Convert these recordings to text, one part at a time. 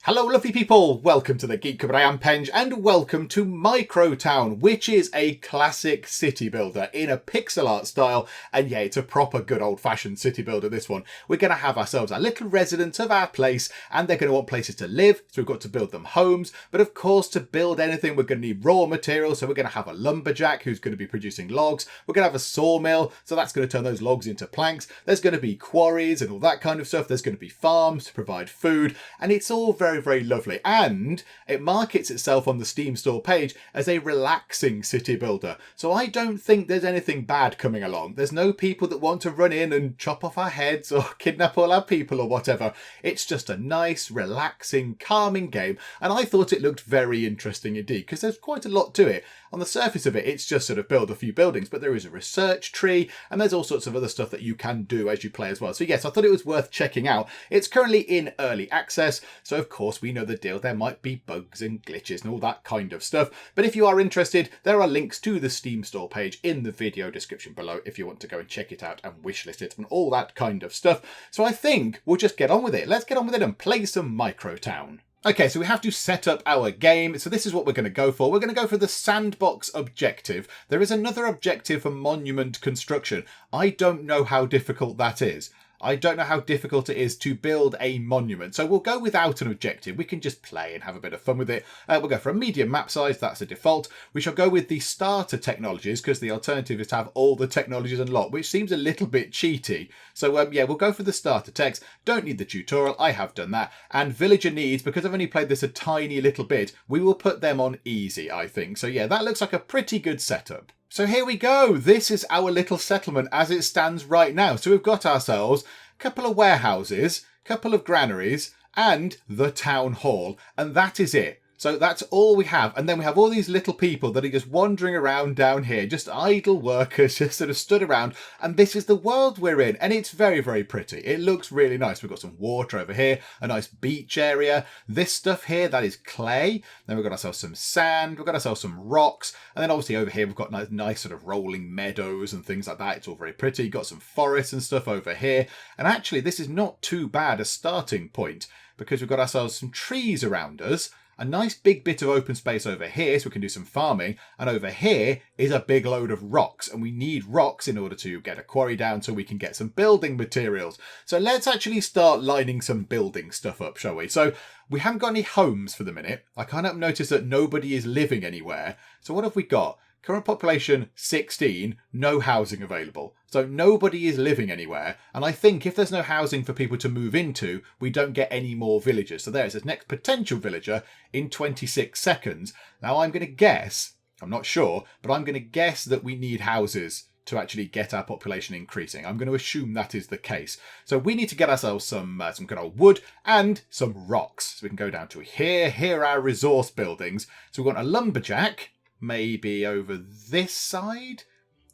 Hello lovely people, welcome to the Geek, I am Penge, and welcome to Microtown, which is a classic city builder in a pixel art style, and yeah, it's a proper good old-fashioned city builder, this one. We're going to have ourselves a little resident of our place, and they're going to want places to live, so we've got to build them homes, but of course to build anything we're going to need raw materials, so we're going to have a lumberjack who's going to be producing logs, we're going to have a sawmill, so that's going to turn those logs into planks, there's going to be quarries and all that kind of stuff, there's going to be farms to provide food, and it's all very lovely, and it markets itself on the Steam store page as a relaxing city builder, so I don't think there's anything bad coming along. There's no people that want to run in and chop off our heads or kidnap all our people or whatever. It's just a nice, relaxing, calming game, and I thought it looked very interesting indeed because there's quite a lot to it. On the surface of it, it's just sort of build a few buildings, but there is a research tree and there's all sorts of other stuff that you can do as you play as well. So yes, I thought it was worth checking out. It's currently in early access, so of course we know the deal. There might be bugs and glitches and all that kind of stuff. But if you are interested, there are links to the Steam store page in the video description below if you want to go and check it out and wishlist it and all that kind of stuff. So I think we'll just get on with it. Let's get on with it and play some Microtown. Okay, so we have to set up our game. So this is what we're going to go for. We're going to go for the sandbox objective. There is another objective for monument construction. I don't know how difficult that is. I don't know how difficult it is to build a monument. So we'll go without an objective. We can just play and have a bit of fun with it. We'll go for a medium map size. That's a default. We shall go with the starter technologies because the alternative is to have all the technologies unlocked, which seems a little bit cheaty. So yeah, we'll go for the starter techs. Don't need the tutorial. I have done that. And villager needs, because I've only played this a tiny little bit, we will put them on easy, I think. So yeah, that looks like a pretty good setup. So here we go. This is our little settlement as it stands right now. So we've got ourselves a couple of warehouses, a couple of granaries, and the town hall. And that is it. So that's all we have. And then we have all these little people that are just wandering around down here, just idle workers, just sort of stood around. And this is the world we're in. And it's very pretty. It looks really nice. We've got some water over here, a nice beach area. This stuff here, that is clay. Then we've got ourselves some sand. We've got ourselves some rocks. And then obviously over here, we've got nice sort of rolling meadows and things like that. It's all very pretty. Got some forests and stuff over here. And actually, this is not too bad a starting point because we've got ourselves some trees around us. A nice big bit of open space over here so we can do some farming, and over here is a big load of rocks, and we need rocks in order to get a quarry down so we can get some building materials. So let's actually start lining some building stuff up, shall we? So we haven't got any homes for the minute. I can't help notice that nobody is living anywhere. So what have we got? Current population 16, no housing available. So nobody is living anywhere. And I think if there's no housing for people to move into, we don't get any more villagers. So there's this next potential villager in 26 seconds. Now I'm going to guess, I'm not sure, but I'm going to guess that we need houses to actually get our population increasing. I'm going to assume that is the case. So we need to get ourselves some good old wood and some rocks. So we can go down to here. Here are our resource buildings. So we want a lumberjack. Maybe over this side?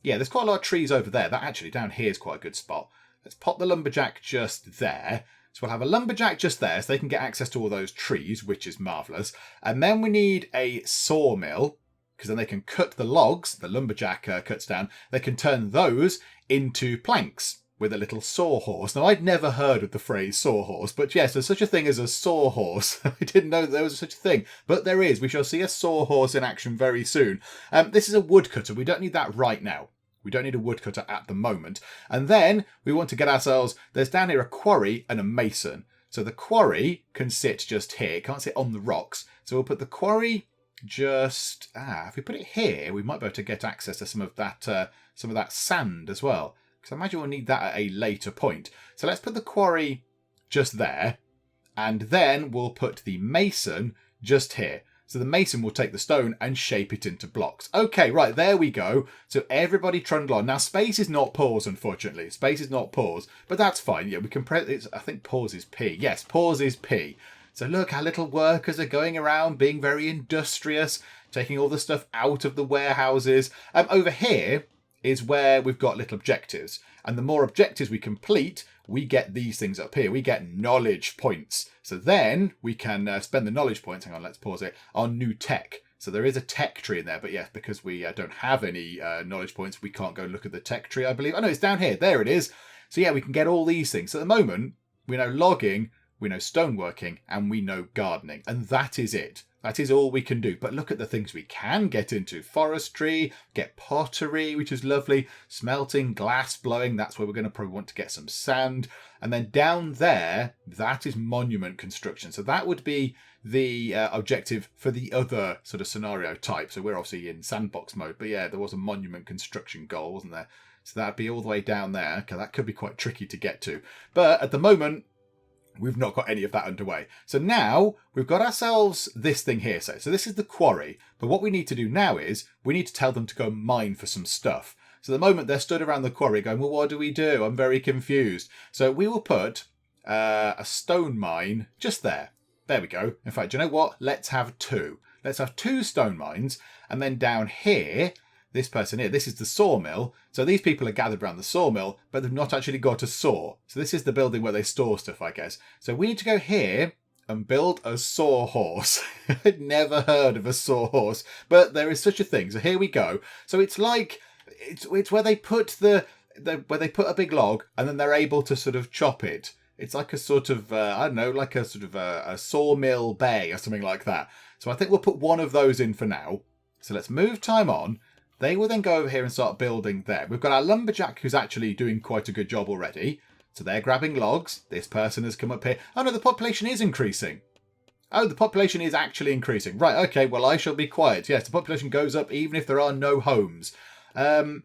Yeah, there's quite a lot of trees over there. That actually down here is quite a good spot. Let's pop the lumberjack just there. So we'll have a lumberjack just there so they can get access to all those trees, which is marvellous. And then we need a sawmill because then they can cut the logs. The lumberjack cuts down. They can turn those into planks with a little sawhorse. Now, I'd never heard of the phrase sawhorse, but yes, there's such a thing as a sawhorse. I didn't know that there was such a thing, but there is. We shall see a sawhorse in action very soon. This is a woodcutter. We don't need that right now. We don't need a woodcutter at the moment. And then we want to get ourselves, there's down here a quarry and a mason. So the quarry can sit just here. It can't sit on the rocks. So we'll put the quarry just, if we put it here, we might be able to get access to some of that sand as well. Because I imagine we'll need that at a later point. So let's put the quarry just there. And then we'll put the mason just here. So the mason will take the stone and shape it into blocks. Okay, right, there we go. So everybody trundle on. Now, space is not pause, unfortunately. Space is not pause. But that's fine. Yeah, we can press it. I think pause is P. Yes, pause is P. So look, our little workers are going around being very industrious, taking all the stuff out of the warehouses. Over here is where we've got little objectives. And the more objectives we complete, we get these things up here. We get knowledge points. So then we can spend the knowledge points, hang on, let's pause it, on new tech. So there is a tech tree in there, but yes, because we don't have any knowledge points, we can't go look at the tech tree, I believe. Oh no, it's down here. There it is. So yeah, we can get all these things. So at the moment, we know logging, we know stoneworking, and we know gardening. And that is it. That is all we can do. But look at the things we can get into. Forestry, get pottery, which is lovely. Smelting, glass blowing. That's where we're going to probably want to get some sand. And then down there, that is monument construction. So that would be the objective for the other sort of scenario type. So we're obviously in sandbox mode. But yeah, there was a monument construction goal, wasn't there? So that'd be all the way down there. Okay, that could be quite tricky to get to. But at the moment, we've not got any of that underway. So now we've got ourselves this thing here. So this is the quarry. But what we need to do now is we need to tell them to go mine for some stuff. So at the moment they're stood around the quarry going, well, what do we do? I'm very confused. So we will put a stone mine just there. There we go. In fact, you know what? Let's have two. Let's have two stone mines. And then down here, this person here, this is the sawmill. So these people are gathered around the sawmill, but they've not actually got a saw. So this is the building where they store stuff, I guess. So we need to go here and build a sawhorse. I'd never heard of a sawhorse, but there is such a thing. So here we go. So it's like, it's where they put where they put a big log and then they're able to sort of chop it. It's like a sort of, I don't know, like a sort of a sawmill bay or something like that. So I think we'll put one of those in for now. So let's move time on. They will then go over here and start building there. We've got our lumberjack who's actually doing quite a good job already. So they're grabbing logs. This person has come up here. Oh no, the population is increasing. Oh, the population is actually increasing. Right, okay, well I shall be quiet. Yes, the population goes up even if there are no homes. Then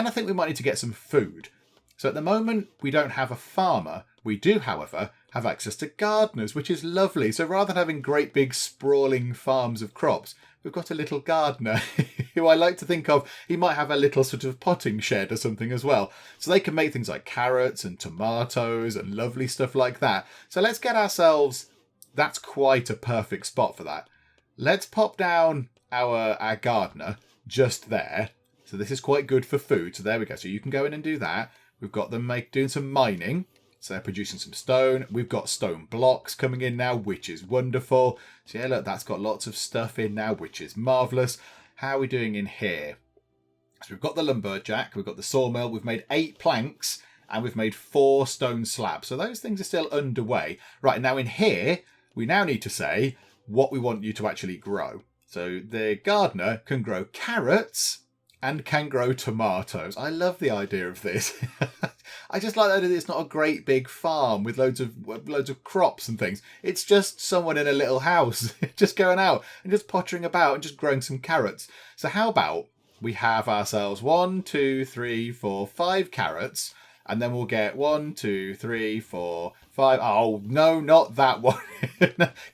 I think we might need to get some food. So at the moment, we don't have a farmer. We do, however, have access to gardeners, which is lovely. So rather than having great big sprawling farms of crops, we've got a little gardener who I like to think of, he might have a little sort of potting shed or something as well. So they can make things like carrots and tomatoes and lovely stuff like that. So let's get ourselves, that's quite a perfect spot for that. Let's pop down our gardener just there. So this is quite good for food. So there we go. So you can go in and do that. We've got them doing some mining. So they're producing some stone. We've got stone blocks coming in now, which is wonderful. So yeah, look, that's got lots of stuff in now, which is marvellous. How are we doing in here? So we've got the lumberjack, we've got the sawmill, we've made 8 planks, and we've made 4 stone slabs. So those things are still underway. Right, now in here, we now need to say what we want you to actually grow. So the gardener can grow carrots and can grow tomatoes. I love the idea of this. I just like the idea that it's not a great big farm with loads of crops and things. It's just someone in a little house just going out and just pottering about and just growing some carrots. So how about we have ourselves 1, 2, 3, 4, 5 carrots, and then we'll get 1, 2, 3, 4, 5. Oh, no, not that one.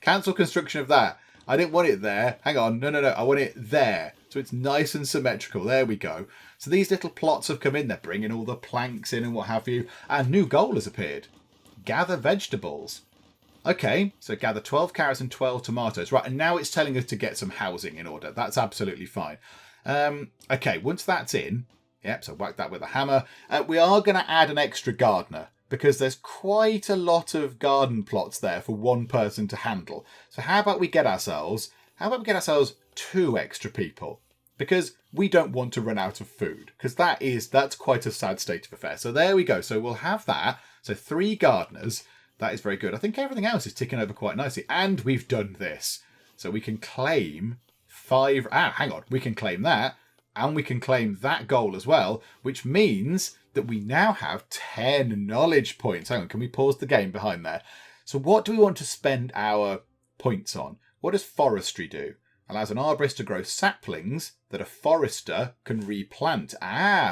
Cancel construction of that. I didn't want it there. Hang on. No. I want it there. So it's nice and symmetrical. There we go. So these little plots have come in. They're bringing all the planks in and what have you. And new goal has appeared. Gather vegetables. Okay, so gather 12 carrots and 12 tomatoes. Right, and now it's telling us to get some housing in order. That's absolutely fine. Okay, once that's in, yep, so whack that with a hammer. We are going to add an extra gardener, because there's quite a lot of garden plots there for one person to handle. So how about we get ourselves 2 extra people? Because we don't want to run out of food, because that's quite a sad state of affairs. So there we go. So we'll have that. So 3 gardeners. That is very good. I think everything else is ticking over quite nicely. And we've done this. So we can claim 5. Hang on. We can claim that. And we can claim that goal as well, which means that we now have 10 knowledge points. Hang on, can we pause the game behind there? So what do we want to spend our points on? What does forestry do? Allows an arborist to grow saplings that a forester can replant.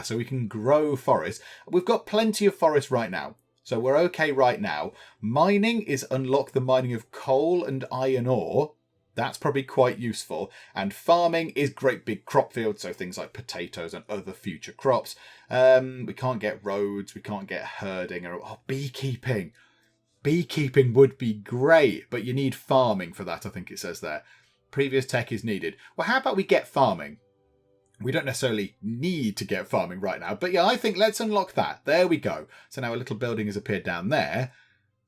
So we can grow forests. We've got plenty of forest right now, so we're okay right now. Mining is unlock the mining of coal and iron ore. That's probably quite useful. And farming is great big crop fields, so things like potatoes and other future crops. We can't get roads, we can't get herding, or beekeeping. Beekeeping would be great, but you need farming for that, I think it says there. Previous tech is needed. Well, how about we get farming? We don't necessarily need to get farming right now, but yeah, I think let's unlock that. There we go. So now a little building has appeared down there.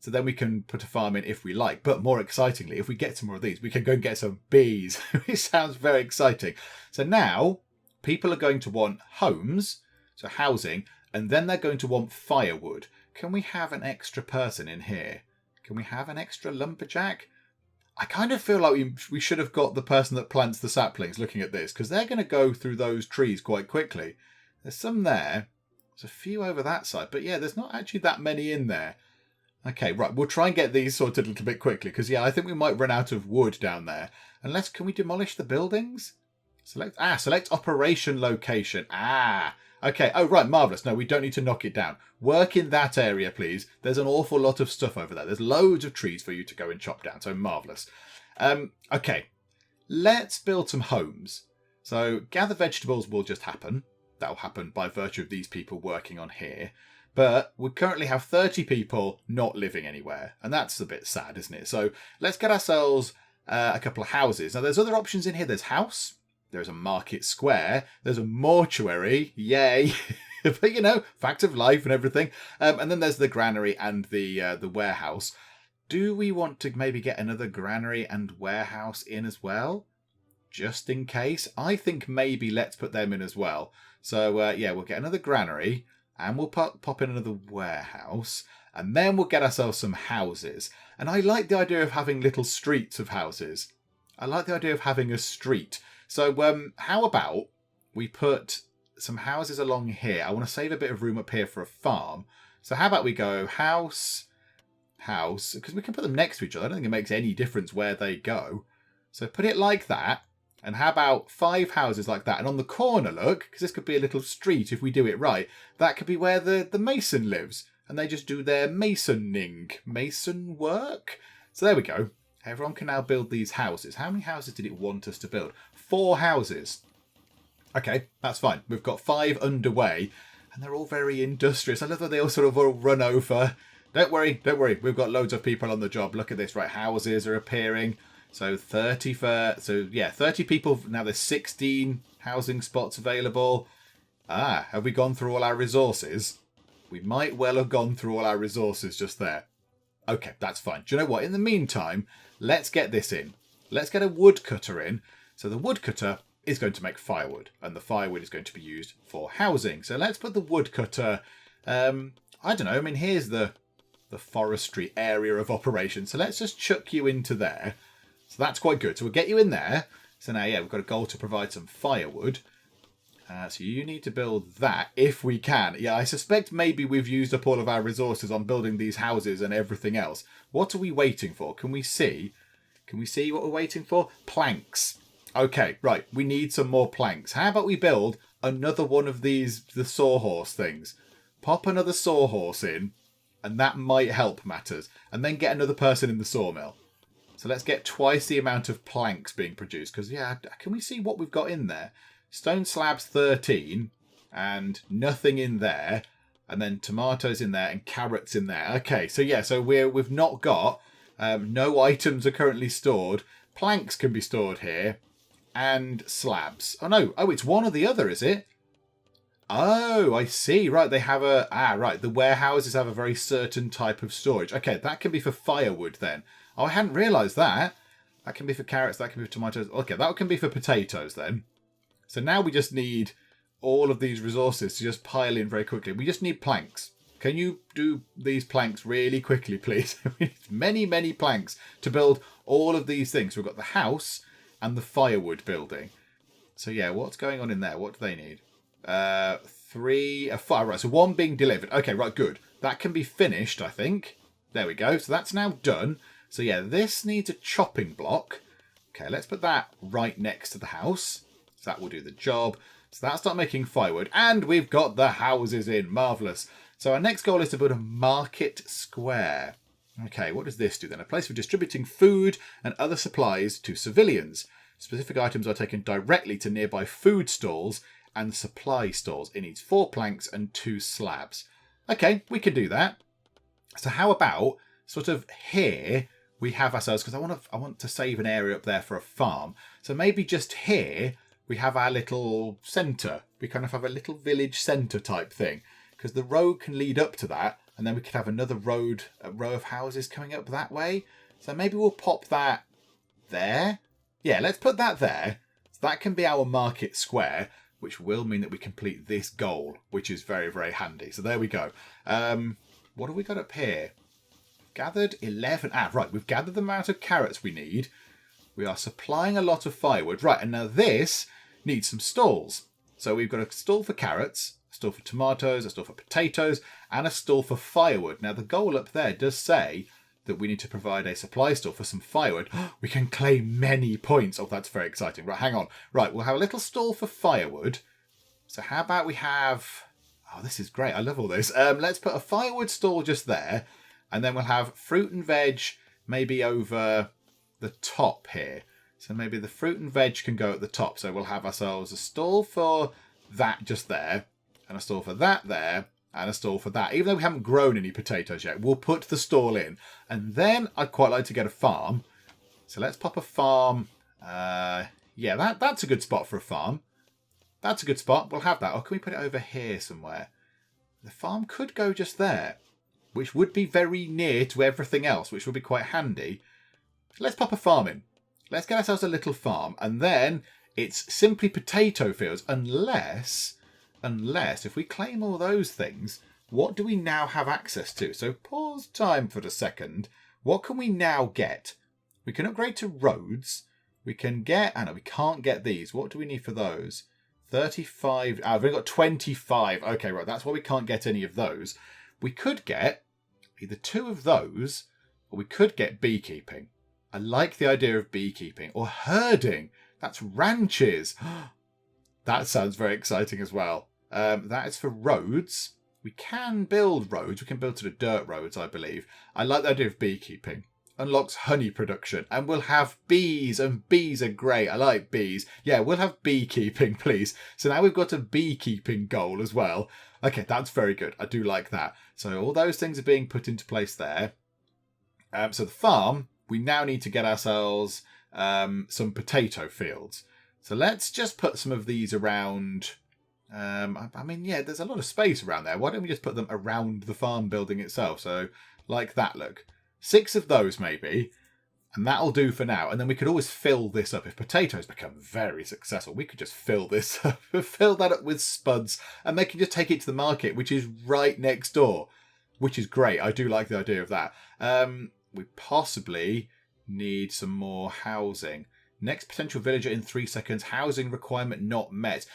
So then we can put a farm in if we like. But more excitingly, if we get some more of these, we can go and get some bees. It sounds very exciting. So now people are going to want homes, so housing, and then they're going to want firewood. Can we have an extra person in here? Can we have an extra lumberjack? I kind of feel like we should have got the person that plants the saplings looking at this, because they're going to go through those trees quite quickly. There's some there. There's a few over that side. But yeah, there's not actually that many in there. Okay, right. We'll try and get these sorted a little bit quickly, because yeah, I think we might run out of wood down there. Unless, can we demolish the buildings? Select operation location. Okay. Oh, right. Marvellous. No, we don't need to knock it down. Work in that area, please. There's an awful lot of stuff over there. There's loads of trees for you to go and chop down. So marvellous. Okay. Let's build some homes. So gather vegetables will just happen. That'll happen by virtue of these people working on here. But we currently have 30 people not living anywhere. And that's a bit sad, isn't it? So let's get ourselves a couple of houses. Now, there's other options in here. There's house. There's a market square. There's a mortuary. Yay. But, you know, fact of life and everything. And then there's the granary and the warehouse. Do we want to maybe get another granary and warehouse in as well? Just in case. I think maybe let's put them in as well. So, yeah, we'll get another granary and we'll pop in another warehouse. And then we'll get ourselves some houses. And I like the idea of having little streets of houses. I like the idea of having a street. So how about we put some houses along here? I want to save a bit of room up here for a farm. So how about we go house, because we can put them next to each other. I don't think it makes any difference where they go. So put it like that. And how about 5 houses like that? And on the corner, look, because this could be a little street if we do it right. That could be where the mason lives. And they just do their mason work. So there we go. Everyone can now build these houses. How many houses did it want us to build? 4 houses. Okay, that's fine. We've got 5 underway. And they're all very industrious. I love that they all sort of all run over. Don't worry. We've got loads of people on the job. Look at this, right? Houses are appearing. So 30 people. Now there's 16 housing spots available. Have we gone through all our resources? We might well have gone through all our resources just there. Okay, that's fine. Do you know what? In the meantime, let's get this in. Let's get a woodcutter in. So the woodcutter is going to make firewood, and the firewood is going to be used for housing. So let's put the woodcutter, I don't know, I mean, here's the forestry area of operation. So let's just chuck you into there. So that's quite good. So we'll get you in there. So now, yeah, we've got a goal to provide some firewood. So you need to build that if we can. Yeah, I suspect maybe we've used up all of our resources on building these houses and everything else. What are we waiting for? Can we see? Can we see what we're waiting for? Planks. Okay, right. We need some more planks. How about we build another one of these, the sawhorse things? Pop another sawhorse in, and that might help matters. And then get another person in the sawmill. So let's get twice the amount of planks being produced. Because, yeah, can we see what we've got in there? Stone slabs 13 and nothing in there. And then tomatoes in there and carrots in there. Okay, so yeah, so we've not got, no items are currently stored. Planks can be stored here and slabs. Oh no, it's one or the other, is it? Oh, I see. Right, they have right, the warehouses have a very certain type of storage. Okay, that can be for firewood then. Oh, I hadn't realised that. That can be for carrots, that can be for tomatoes. Okay, that can be for potatoes then. So now we just need all of these resources to just pile in very quickly. We just need planks. Can you do these planks really quickly, please? We need many, many planks to build all of these things. We've got the house and the firewood building. So yeah, what's going on in there? What do they need? 3, 5. Right, so 1 being delivered. Okay, right, good. That can be finished, I think. There we go. So that's now done. So yeah, this needs a chopping block. Okay, let's put that right next to the house. So that will do the job. So that'll start making firewood. And we've got the houses in. Marvellous. So our next goal is to build a market square. Okay, what does this do then? A place for distributing food and other supplies to civilians. Specific items are taken directly to nearby food stalls and supply stalls. It needs 4 planks and 2 slabs. Okay, we can do that. So how about sort of here we have ourselves, because I want to save an area up there for a farm. So maybe just here we have our little centre. We kind of have a little village centre type thing. Because the road can lead up to that. And then we could have another road, a row of houses coming up that way. So maybe we'll pop that there. Yeah, let's put that there. So that can be our market square. Which will mean that we complete this goal. Which is very, very handy. So there we go. What have we got up here? gathered 11. Right, we've gathered the amount of carrots we need. We are supplying a lot of firewood. Right, and now this needs some stalls. So we've got a stall for carrots, a stall for tomatoes, a stall for potatoes, and a stall for firewood. Now the goal up there does say that we need to provide a supply store for some firewood. We can claim many points. Oh, that's very exciting. Right, hang on. Right, we'll have a little stall for firewood. So how about we have... Oh, this is great. I love all this. Let's put a firewood stall just there. And then we'll have fruit and veg maybe over the top here. So maybe the fruit and veg can go at the top. So we'll have ourselves a stall for that just there. And a stall for that there. And a stall for that. Even though we haven't grown any potatoes yet, we'll put the stall in. And then I'd quite like to get a farm. So let's pop a farm. Yeah, that's a good spot for a farm. That's a good spot. We'll have that. Or can we put it over here somewhere? The farm could go just there, which would be very near to everything else, which would be quite handy. So let's pop a farm in. Let's get ourselves a little farm. And then it's simply potato fields. Unless if we claim all those things, what do we now have access to? So pause time for a second. What can we now get? We can upgrade to roads. We can get... Oh no, we can't get these. What do we need for those? 35... Oh, we've only got 25. Okay, right. That's why we can't get any of those. We could get either 2 of those, or we could get beekeeping. I like the idea of beekeeping. Or herding. That's ranches. That sounds very exciting as well. That is for roads. We can build roads. We can build sort of dirt roads, I believe. I like the idea of beekeeping. Unlocks honey production. And we'll have bees. And bees are great. I like bees. Yeah, we'll have beekeeping, please. So now we've got a beekeeping goal as well. Okay, that's very good. I do like that. So all those things are being put into place there. So the farm, we now need to get ourselves some potato fields. So let's just put some of these around... I mean, yeah, there's a lot of space around there. Why don't we just put them around the farm building itself? So, like that, look. 6 of those, maybe. And that'll do for now. And then we could always fill this up. If potatoes become very successful, we could just fill this up. Fill that up with spuds. And they can just take it to the market, which is right next door. Which is great. I do like the idea of that. We possibly need some more housing. Next potential villager in 3 seconds. Housing requirement not met.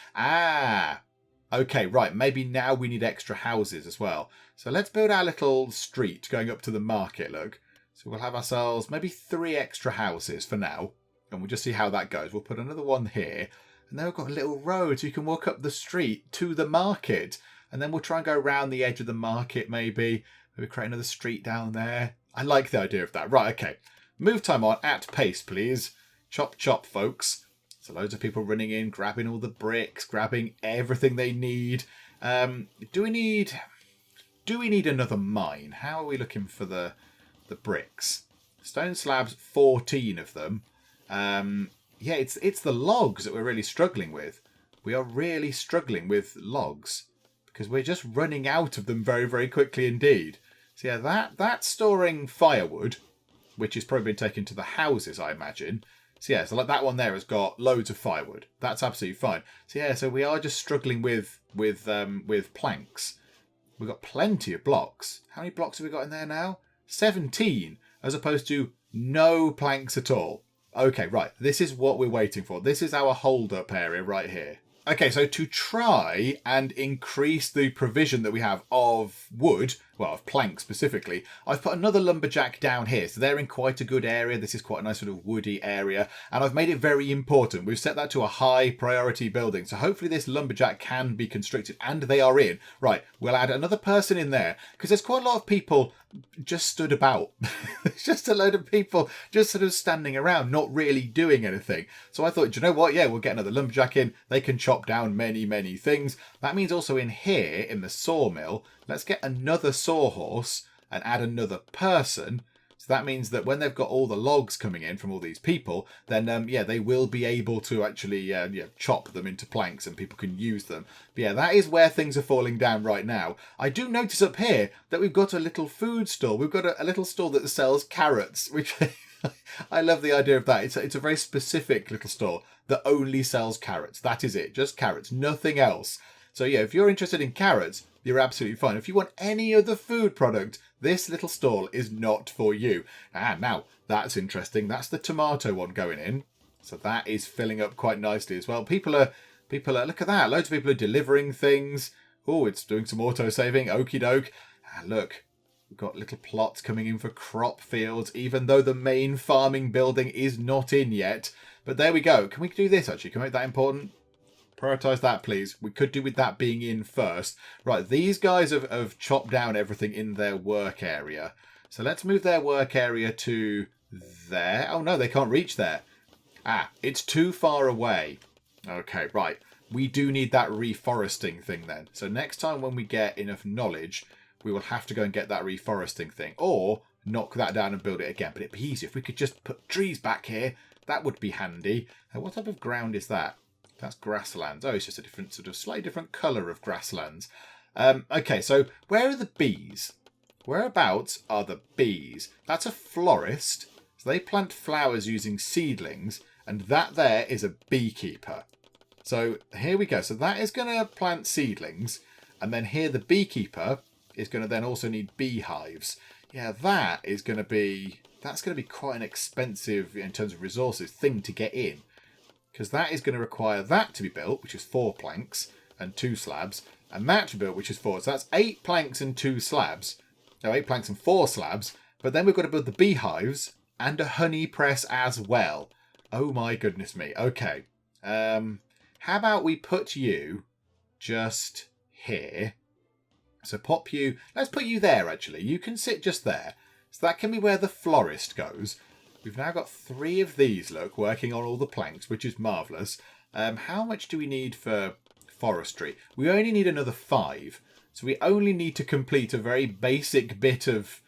Okay, right. Maybe now we need extra houses as well. So let's build our little street going up to the market, look. So we'll have ourselves maybe 3 extra houses for now. And we'll just see how that goes. We'll put another one here. And then we've got a little road so you can walk up the street to the market. And then we'll try and go around the edge of the market maybe. Maybe create another street down there. I like the idea of that. Right, okay. Move time on at pace, please. Chop, chop, folks. So loads of people running in, grabbing all the bricks, grabbing everything they need. Do we need another mine? How are we looking for the bricks? Stone slabs, 14 of them. Yeah, it's the logs that we're really struggling with. We are really struggling with logs because we're just running out of them very, very quickly indeed. So yeah, that's storing firewood, which is probably been taken to the houses, I imagine. So yeah, so like that one there has got loads of firewood. That's absolutely fine. So yeah, so we are just struggling with planks. We've got plenty of blocks. How many blocks have we got in there now? 17, as opposed to no planks at all. Okay, right. This is what we're waiting for. This is our hold-up area right here. Okay, so to try and increase the provision that we have of wood, well, of planks specifically, I've put another lumberjack down here. So they're in quite a good area. This is quite a nice sort of woody area. And I've made it very important. We've set that to a high priority building. So hopefully this lumberjack can be constructed. And they are in. Right, we'll add another person in there. Because there's quite a lot of people just stood about. There's just a load of people just sort of standing around, not really doing anything. So I thought, do you know what? Yeah, we'll get another lumberjack in. They can chop down many, many things. That means also in here, in the sawmill, let's get another sawhorse and add another person. So that means that when they've got all the logs coming in from all these people, then, yeah, they will be able to actually chop them into planks and people can use them. But yeah, that is where things are falling down right now. I do notice up here that we've got a little food store. We've got a little store that sells carrots, which I love the idea of that. It's a very specific little store that only sells carrots. That is it, just carrots, nothing else. So yeah, if you're interested in carrots, you're absolutely fine. If you want any other food product, this little stall is not for you. And now, that's interesting. That's the tomato one going in. So that is filling up quite nicely as well. People are, look at that. Loads of people are delivering things. Oh, it's doing some auto-saving. Okie doke. And look, we've got little plots coming in for crop fields, even though the main farming building is not in yet. But there we go. Can we do this, actually? Can we make that important? Prioritise that, please. We could do with that being in first. Right, these guys have chopped down everything in their work area. So let's move their work area to there. Oh, no, they can't reach there. Ah, it's too far away. Okay, right. We do need that reforesting thing then. So next time when we get enough knowledge, we will have to go and get that reforesting thing. Or knock that down and build it again. But it'd be easier if we could just put trees back here. That would be handy. What type of ground is that? That's grasslands. Oh, it's just a different, sort of slightly different colour of grasslands. Okay, so where are the bees? Whereabouts are the bees? That's a florist. So they plant flowers using seedlings. And that there is a beekeeper. So here we go. So that is going to plant seedlings. And then here the beekeeper is going to then also need beehives. Yeah, that's going to be quite an expensive, in terms of resources, thing to get in. Because that is going to require that to be built, which is 4 planks and 2 slabs. And that to be built, which is 4. So that's 8 planks and 2 slabs. No, 8 planks and 4 slabs. But then we've got to build the beehives and a honey press as well. Oh my goodness me. Okay. How about we put you just here. So let's put you there actually. You can sit just there. So that can be where the florist goes. We've now got 3 of these, look, working on all the planks, which is marvellous. How much do we need for forestry? We only need another 5. So we only need to complete a very basic bit of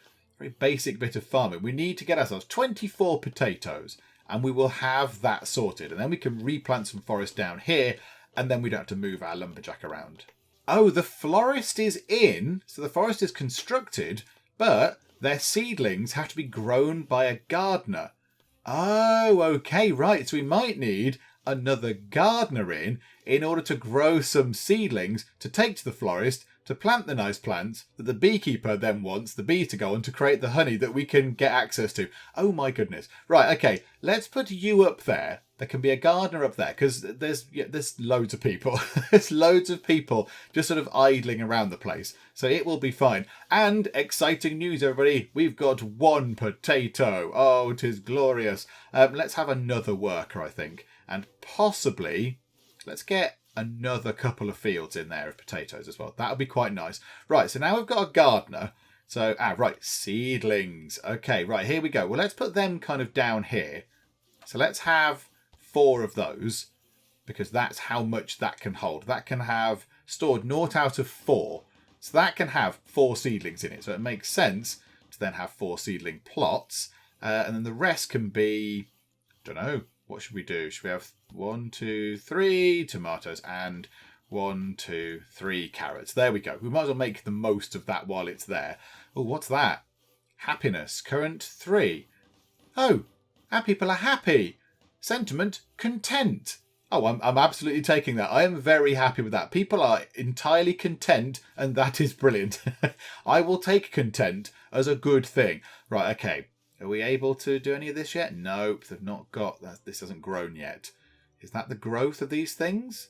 farming. We need to get ourselves 24 potatoes, and we will have that sorted. And then we can replant some forest down here, and then we don't have to move our lumberjack around. Oh, the florist is in, so the forest is constructed, but their seedlings have to be grown by a gardener. Oh, okay, right. So we might need another gardener in order to grow some seedlings to take to the florist to plant the nice plants that the beekeeper then wants the bees to go on to create the honey that we can get access to. Oh my goodness. Right, okay, let's put you up there. There can be a gardener up there because there's loads of people. There's loads of people just sort of idling around the place. So it will be fine. And exciting news, everybody. We've got 1 potato. Oh, it is glorious. Let's have another worker, I think. And possibly, let's get another couple of fields in there of potatoes as well. That'll be quite nice. Right, so now we've got a gardener. So, right, seedlings. Okay, right, here we go. Well, let's put them kind of down here. So let's have 4 of those, because that's how much that can hold. That can have stored 0 out of 4. So that can have 4 seedlings in it. So it makes sense to then have 4 seedling plots. And then the rest can be, I don't know, what should we do? Should we have 1, 2, 3 tomatoes and 1, 2, 3 carrots? There we go. We might as well make the most of that while it's there. Oh, what's that? Happiness, current 3. Oh, our people are happy. Sentiment, content. Oh, I'm absolutely taking that. I am very happy with that. People are entirely content, and that is brilliant. I will take content as a good thing. Right, okay. Are we able to do any of this yet? Nope, they've not got that. This hasn't grown yet. Is that the growth of these things?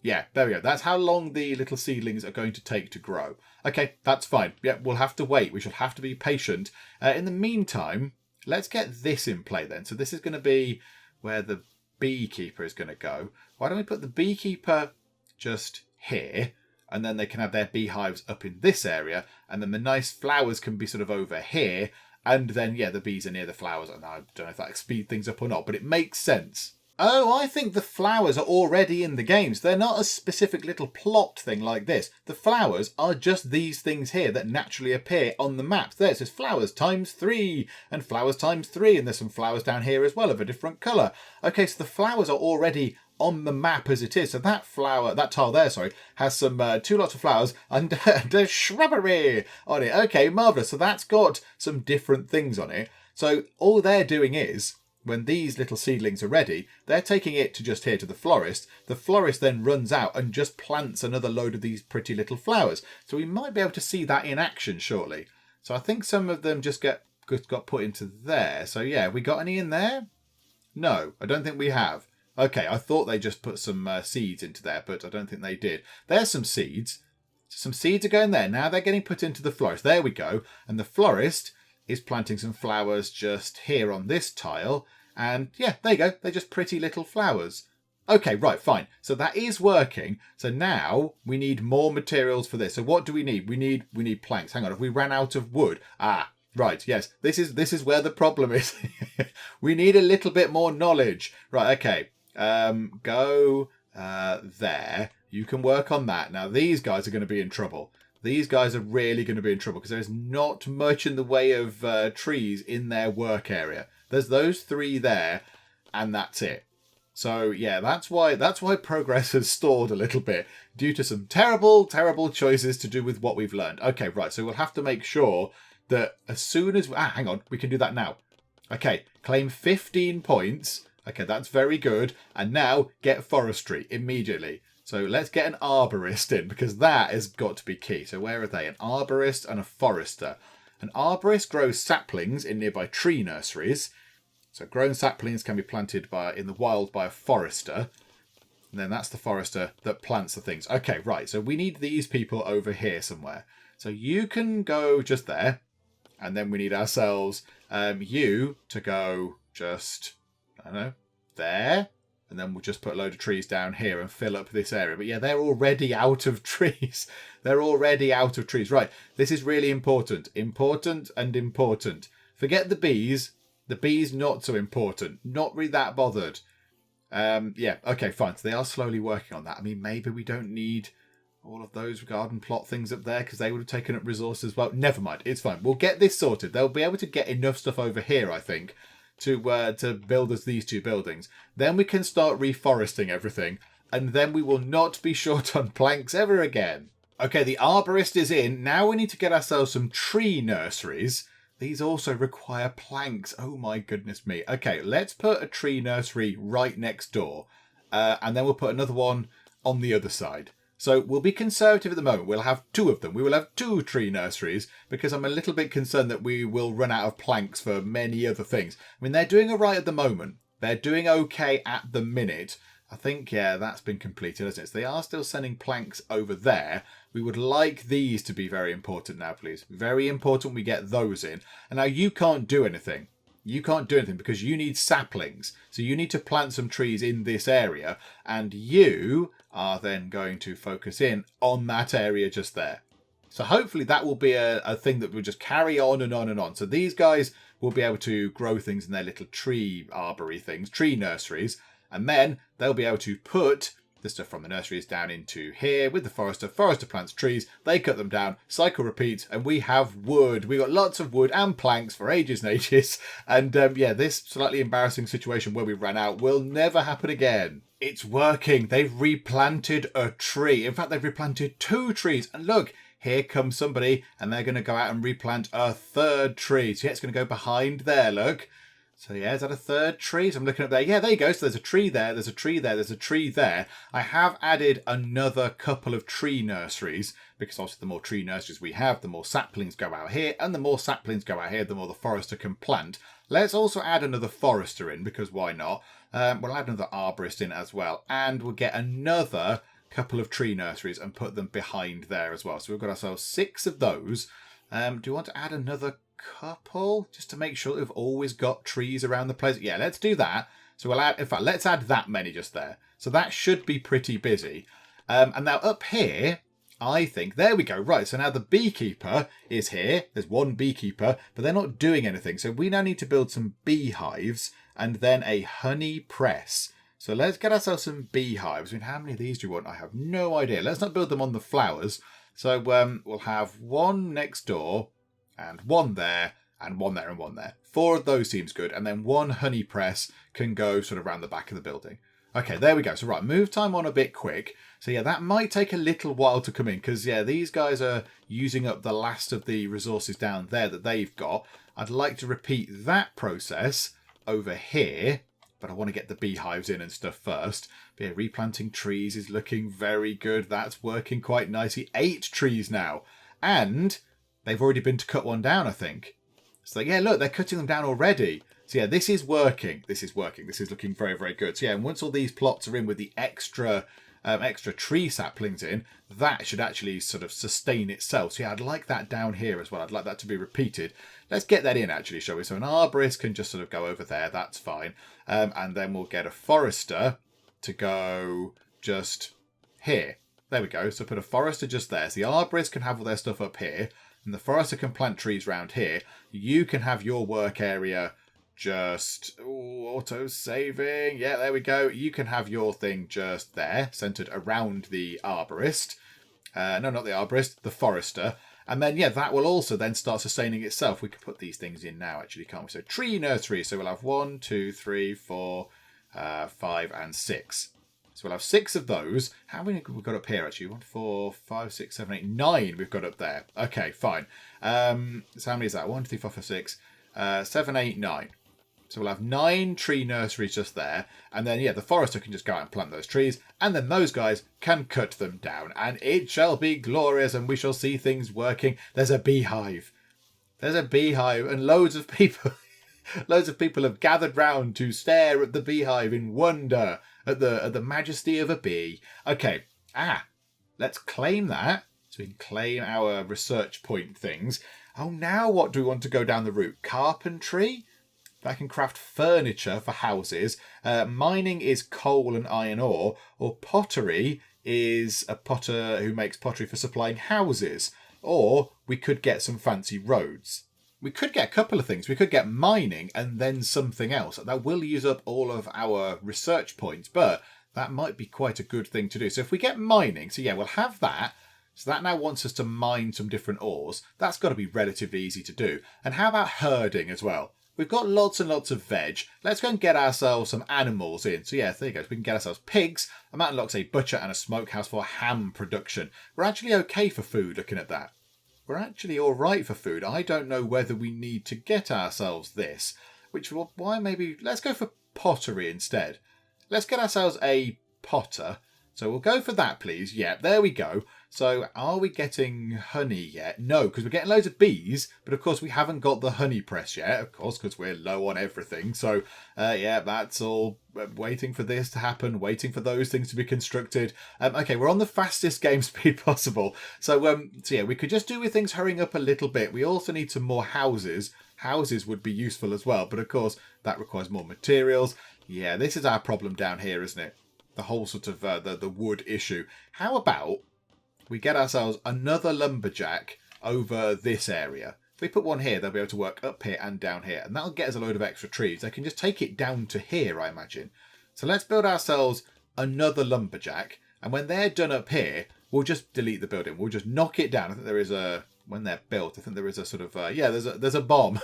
Yeah, there we go. That's how long the little seedlings are going to take to grow. Okay, that's fine. Yeah, we'll have to wait. We shall have to be patient. In the meantime, let's get this in play then. So this is going to be where the beekeeper is going to go. Why don't we put the beekeeper just here, and then they can have their beehives up in this area, and then the nice flowers can be sort of over here. And then, yeah, the bees are near the flowers. And I don't know if that speed things up or not, but it makes sense. Oh, I think the flowers are already in the games. They're not a specific little plot thing like this. The flowers are just these things here that naturally appear on the map. There it says flowers times 3 and flowers times 3. And there's some flowers down here as well of a different colour. Okay, so the flowers are already on the map as it is. So that tile there, has some 2 lots of flowers and a shrubbery on it. Okay, marvellous. So that's got some different things on it. So all they're doing is, when these little seedlings are ready, they're taking it to just here to the florist. The florist then runs out and just plants another load of these pretty little flowers. So we might be able to see that in action shortly. So I think some of them just got put into there. So yeah, we got any in there? No, I don't think we have. Okay, I thought they just put some seeds into there, but I don't think they did. There's some seeds. Some seeds are going there. Now they're getting put into the florist. There we go. And the florist is planting some flowers just here on this tile. And yeah, there you go. They're just pretty little flowers. Okay, right, fine. So that is working. So now we need more materials for this. So what do we need? We need planks. Hang on, have we ran out of wood? Ah, right, yes. This is where the problem is. We need a little bit more knowledge. Right, okay. Go there. You can work on that. Now, these guys are going to be in trouble. These guys are really going to be in trouble because there's not much in the way of trees in their work area. There's those 3 there, and that's it. So, yeah, that's why progress has stalled a little bit due to some terrible, terrible choices to do with what we've learned. Okay, right, so we'll have to make sure that as soon as... hang on, we can do that now. Okay, claim 15 points. Okay, that's very good. And now get forestry immediately. So let's get an arborist in because that has got to be key. So where are they? An arborist and a forester. An arborist grows saplings in nearby tree nurseries. So grown saplings can be planted in the wild by a forester. And then that's the forester that plants the things. Okay, right. So we need these people over here somewhere. So you can go just there. And then we need ourselves you to go just, I don't know, there. And then we'll just put a load of trees down here and fill up this area. But yeah, they're already out of trees. They're already out of trees. Right, this is really important. Important and important. Forget the bees. The bees not so important. Not really that bothered. Yeah, okay, fine. So they are slowly working on that. I mean, maybe we don't need all of those garden plot things up there because they would have taken up resources as well. Never mind, it's fine. We'll get this sorted. They'll be able to get enough stuff over here, I think, to build us these 2 buildings. Then we can start reforesting everything, and then we will not be short on planks ever again. Okay, the arborist is in. Now we need to get ourselves some tree nurseries. These also require planks. Oh my goodness me. Okay, let's put a tree nursery right next door, and then we'll put another one on the other side. So we'll be conservative at the moment. We'll have 2 of them. We will have 2 tree nurseries because I'm a little bit concerned that we will run out of planks for many other things. I mean, they're doing all right at the moment. They're doing okay at the minute. I think, yeah, that's been completed, hasn't it? So they are still sending planks over there. We would like these to be very important now, please. Very important we get those in. And now you can't do anything. You can't do anything because you need saplings. So you need to plant some trees in this area. And you are then going to focus in on that area just there. So hopefully that will be a thing that will just carry on and on and on. So these guys will be able to grow things in their little tree arbory things, tree nurseries. And then they'll be able to put the stuff from the nurseries down into here with the forester. Forester plants trees, they cut them down, cycle repeats, and we have wood. We got lots of wood and planks for ages and ages. And yeah, this slightly embarrassing situation where we ran out will never happen again. It's working. They've replanted a tree. In fact, they've replanted 2 trees. And look, here comes somebody and they're going to go out and replant a 3rd tree. So yeah, it's going to go behind there, look. So yeah, is that a 3rd tree? So I'm looking up there. Yeah, there you go. So there's a tree there, there's a tree there, there's a tree there. I have added another couple of tree nurseries because obviously the more tree nurseries we have, the more saplings go out here. And the more saplings go out here, the more the forester can plant. Let's also add another forester in because why not? We'll add another arborist in as well. And we'll get another couple of tree nurseries and put them behind there as well. So we've got ourselves 6 of those. Do you want to add another couple just to make sure that we've always got trees around the place? Yeah, let's do that. So we'll add, in fact, let's add that many just there. So that should be pretty busy. And now up here, I think, there we go. Right, so now the beekeeper is here. There's 1 beekeeper, but they're not doing anything. So we now need to build some beehives and then a honey press. So let's get ourselves some beehives. I mean, how many of these do you want? I have no idea. Let's not build them on the flowers. So we'll have 1 next door and 1 there and 1 there and 1 there. 4 of those seems good. And then 1 honey press can go sort of around the back of the building. Okay, there we go. So right, move time on a bit quick. So yeah, that might take a little while to come in because yeah, these guys are using up the last of the resources down there that they've got. I'd like to repeat that process over here. But I want to get the beehives in and stuff first. But yeah, replanting trees is looking very good. That's working quite nicely. 8 trees now. And they've already been to cut one down, I think. So yeah, look, they're cutting them down already. So yeah, this is working. This is working. This is looking very, very good. So yeah, and once all these plots are in with the extra tree saplings in, that should actually sort of sustain itself. So yeah, I'd like that down here as well. I'd like that to be repeated. Let's get that in actually, shall we? So an arborist can just sort of go over there. That's fine. And then we'll get a forester to go just here. There we go. So put a forester just there. So the arborist can have all their stuff up here. And the forester can plant trees around here. You can have your work area just auto-saving. Yeah, there we go. You can have your thing just there, centered around the arborist. No, not the arborist, the forester. And then, yeah, that will also then start sustaining itself. We can put these things in now, actually, can't we? So tree nursery. So we'll have 1, 2, 3, 4, 5, and 6. So we'll have 6 of those. How many have we got up here, actually? 1, 4, 5, 6, 7, 8, 9 we've got up there. Okay, fine. So how many is that? 1, 2, 3, 4, 5, 6, 7, 8, 9. So we'll have 9 tree nurseries just there. And then, yeah, the forester can just go out and plant those trees. And then those guys can cut them down. And it shall be glorious and we shall see things working. There's a beehive. There's a beehive and loads of people... loads of people have gathered round to stare at the beehive in wonder at the majesty of a bee. Okay. Let's claim that. So we can claim our research point things. Oh, now what do we want to go down the route? Carpentry? I can craft furniture for houses. Mining is coal and iron ore. Or pottery is a potter who makes pottery for supplying houses. Or we could get some fancy roads. We could get a couple of things. We could get mining and then something else. That will use up all of our research points, but that might be quite a good thing to do. So if we get mining, so yeah, we'll have that. So that now wants us to mine some different ores. That's got to be relatively easy to do. And how about herding as well? We've got lots and lots of veg. Let's go and get ourselves some animals in. So yeah, there you go. So we can get ourselves pigs. A man unlocks a butcher and a smokehouse for ham production. We're actually okay for food looking at that. We're actually all right for food. I don't know whether we need to get ourselves this. Why maybe... Let's go for pottery instead. Let's get ourselves a potter. So we'll go for that, please. Yeah, there we go. So are we getting honey yet? No, because we're getting loads of bees. But of course, we haven't got the honey press yet. Of course, because we're low on everything. So yeah, that's all waiting for this to happen. Waiting for those things to be constructed. Okay, we're on the fastest game speed possible. So yeah, we could just do with things hurrying up a little bit. We also need some more houses. Houses would be useful as well. But of course, that requires more materials. Yeah, this is our problem down here, isn't it? The whole sort of the wood issue. How about we get ourselves another lumberjack over this area? If we put one here, they'll be able to work up here and down here. And that'll get us a load of extra trees. They can just take it down to here, I imagine. So let's build ourselves another lumberjack. And when they're done up here, we'll just delete the building. We'll just knock it down. I think there is a... When they're built, I think there is a sort of... yeah, there's a bomb.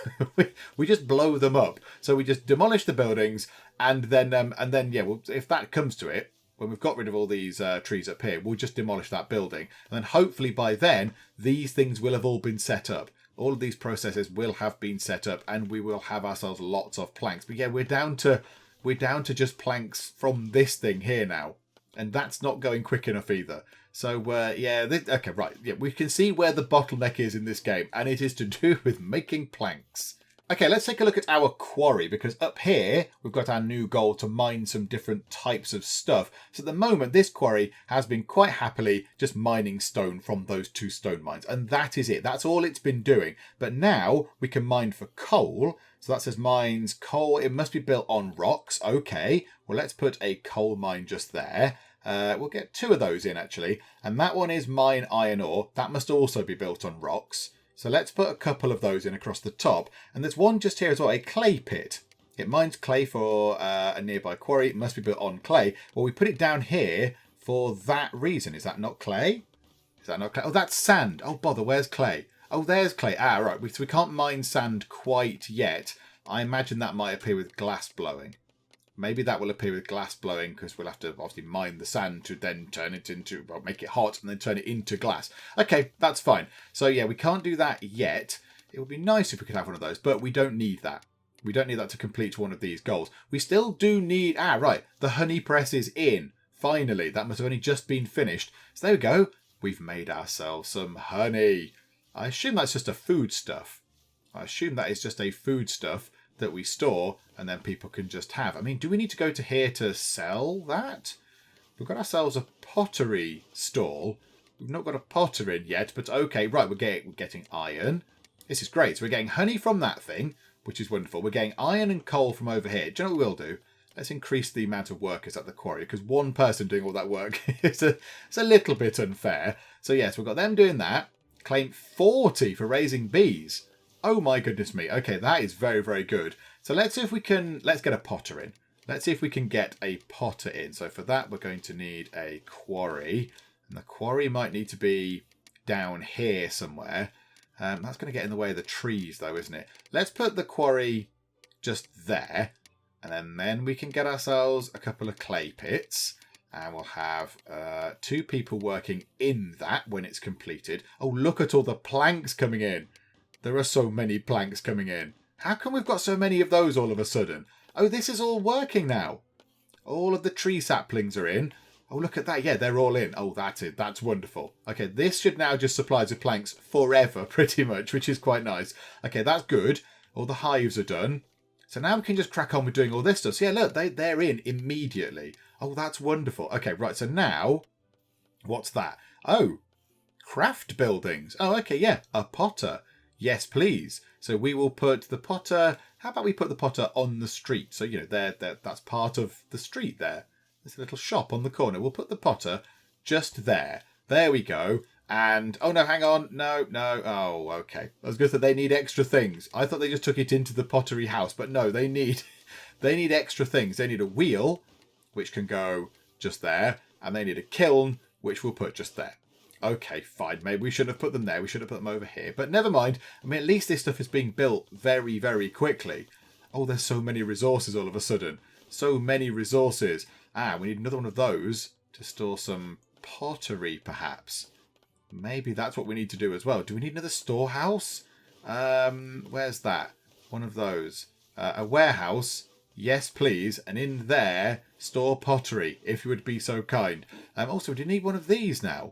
we just blow them up. So we just demolish the buildings. And then yeah, if that comes to it, when we've got rid of all these trees up here, we'll just demolish that building. And then hopefully by then, these things will have all been set up. All of these processes will have been set up and we will have ourselves lots of planks. But yeah, we're down to just planks from this thing here now. And that's not going quick enough either. So, yeah, okay, right. Yeah, we can see where the bottleneck is in this game. And it is to do with making planks. Okay, let's take a look at our quarry, because up here, we've got our new goal to mine some different types of stuff. So at the moment, this quarry has been quite happily just mining stone from those 2 stone mines. And that is it. That's all it's been doing. But now we can mine for coal. So that says mines coal. It must be built on rocks. Okay, well, let's put a coal mine just there. We'll get 2 of those in, actually. And that one is mine iron ore. That must also be built on rocks. So let's put a couple of those in across the top. And there's one just here as well, a clay pit. It mines clay for a nearby quarry. It must be built on clay. Well, we put it down here for that reason. Is that not clay? Is that not clay? Oh, that's sand. Oh, bother. Where's clay? Oh, there's clay. Ah, right. So we can't mine sand quite yet. I imagine that might appear with glass blowing. Maybe that will appear with glass blowing because we'll have to obviously mine the sand to then turn it into, well, make it hot and then turn it into glass. Okay, that's fine. So yeah, we can't do that yet. It would be nice if we could have one of those, but we don't need that. We don't need that to complete one of these goals. We still do need... right. The honey press is in. Finally. That must have only just been finished. So there we go. We've made ourselves some honey. I assume that's just a foodstuff. I assume that is just a foodstuff that we store and then people can just have. I mean, do we need to go to here to sell that? We've got ourselves a pottery stall. We've not got a potter in yet, but okay. Right, we're getting iron. This is great. So we're getting honey from that thing, which is wonderful. We're getting iron and coal from over here. Do you know what we'll do? Let's increase the amount of workers at the quarry, because one person doing all that work is a little bit unfair. So yes, we've got them doing that. Claim 40 for raising bees. Oh my goodness me. Okay, that is very, very good. So let's see if we can... Let's get a potter in. Let's see if we can get a potter in. So for that, we're going to need a quarry. And the quarry might need to be down here somewhere. That's going to get in the way of the trees, though, isn't it? Let's put the quarry just there. And then we can get ourselves a couple of clay pits. And we'll have 2 people working in that when it's completed. Oh, look at all the planks coming in. There are so many planks coming in. How come we've got so many of those all of a sudden? Oh, this is all working now. All of the tree saplings are in. Oh, look at that. Yeah, they're all in. Oh, that's it. That's wonderful. Okay, this should now just supply us with planks forever, pretty much, which is quite nice. Okay, that's good. All the hives are done. So now we can just crack on with doing all this stuff. So yeah, look, they're in immediately. Oh, that's wonderful. Okay, right. So now, what's that? Oh, craft buildings. Oh, okay, yeah. A potter. Yes, please. So we will put the potter... How about we put the potter on the street? So, you know, that's part of the street there. There's a little shop on the corner. We'll put the potter just there. There we go. And, oh no, hang on. No. Oh, okay. I was going to say they need extra things. I thought they just took it into the pottery house. But no, they need extra things. They need a wheel, which can go just there. And they need a kiln, which we'll put just there. Okay, fine. Maybe we shouldn't have put them there. We should have put them over here. But never mind. I mean, at least this stuff is being built very, very quickly. Oh, there's so many resources all of a sudden. So many resources. We need another one of those to store some pottery, perhaps. Maybe that's what we need to do as well. Do we need another storehouse? Where's that? One of those. A warehouse. Yes, please. And in there, store pottery, if you would be so kind. Also, do you need one of these now?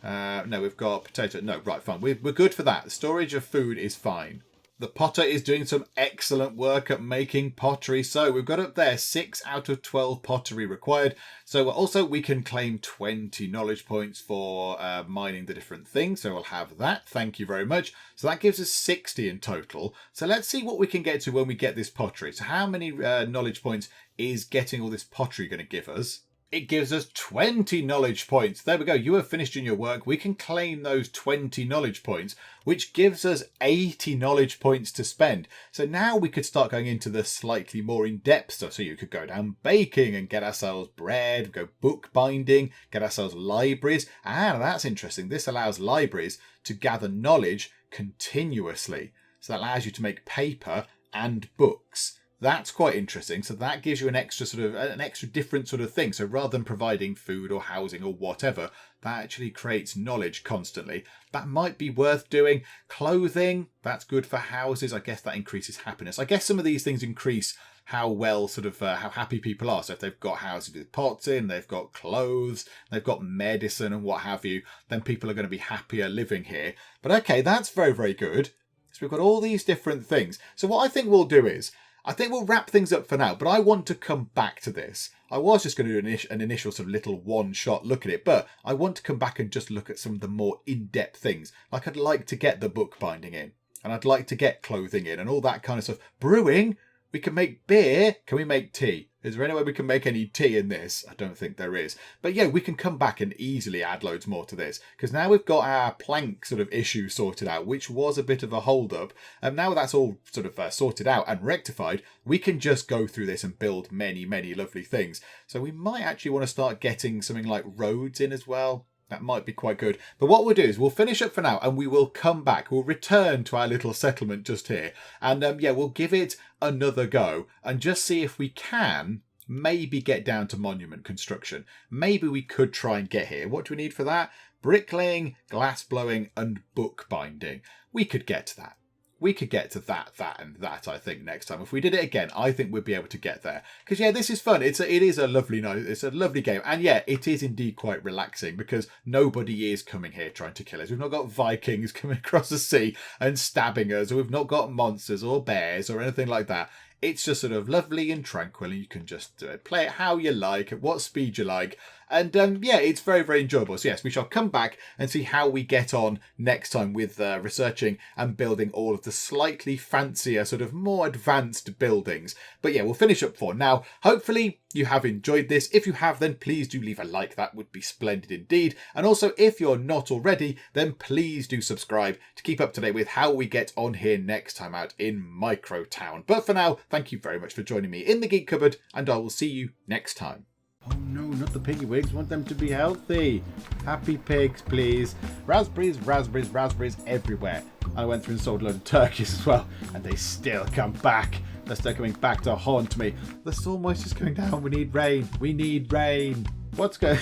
No, we've got potato. No, right, fine. We're good for that. Storage of food is fine. The potter is doing some excellent work at making pottery. So we've got up there 6 out of 12 pottery required. So also we can claim 20 knowledge points for mining the different things. So we'll have that. Thank you very much. So that gives us 60 in total. So let's see what we can get to when we get this pottery. So how many knowledge points is getting all this pottery going to give us? It gives us 20 knowledge points. There we go. You have finished in your work. We can claim those 20 knowledge points, which gives us 80 knowledge points to spend. So now we could start going into the slightly more in-depth stuff. So you could go down baking and get ourselves bread, go bookbinding, get ourselves libraries. That's interesting. This allows libraries to gather knowledge continuously. So that allows you to make paper and books. That's quite interesting. So that gives you an extra different sort of thing. So rather than providing food or housing or whatever, that actually creates knowledge constantly. That might be worth doing. Clothing, that's good for houses. I guess that increases happiness. I guess some of these things increase how well how happy people are. So if they've got houses with pots in, they've got clothes, they've got medicine and what have you, then people are going to be happier living here. But okay, that's very, very good. So we've got all these different things. So what I think we'll do is, I think we'll wrap things up for now, but I want to come back to this. I was just going to do an initial sort of little one-shot look at it, but I want to come back and just look at some of the more in-depth things. Like I'd like to get the bookbinding in, and I'd like to get clothing in, and all that kind of stuff. Brewing, we can make beer. Can we make tea? Is there any way we can make any tea in this? I don't think there is. But yeah, we can come back and easily add loads more to this. Because now we've got our plank sort of issue sorted out, which was a bit of a hold-up. And now that's all sort of sorted out and rectified, we can just go through this and build many, many lovely things. So we might actually want to start getting something like roads in as well. That might be quite good. But what we'll do is we'll finish up for now and we will come back. We'll return to our little settlement just here. And yeah, we'll give it another go and just see if we can maybe get down to monument construction. Maybe we could try and get here. What do we need for that? Bricklaying, glass blowing and bookbinding. We could get to that. we could get to that, and that, I think, next time. If we did it again, I think we'd be able to get there. Because, yeah, this is fun. It is a lovely night. It's a lovely game. And, yeah, it is indeed quite relaxing because nobody is coming here trying to kill us. We've not got Vikings coming across the sea and stabbing us, or we've not got monsters or bears or anything like that. It's just sort of lovely and tranquil, and you can just play it how you like, at what speed you like. And yeah, it's very, very enjoyable. So yes, we shall come back and see how we get on next time with researching and building all of the slightly fancier, sort of more advanced buildings. But yeah, we'll finish up for now. Hopefully you have enjoyed this. If you have, then please do leave a like. That would be splendid indeed. And also, if you're not already, then please do subscribe to keep up to date with how we get on here next time out in Microtown. But for now, thank you very much for joining me in the Geek Cupboard, and I will see you next time. Oh no, not the piggy wigs. Want them to be healthy. Happy pigs, please. Raspberries, raspberries, raspberries everywhere. I went through and sold a load of turkeys as well, and they still come back. They're still coming back to haunt me. The soil moisture's coming down. We need rain. We need rain. What's going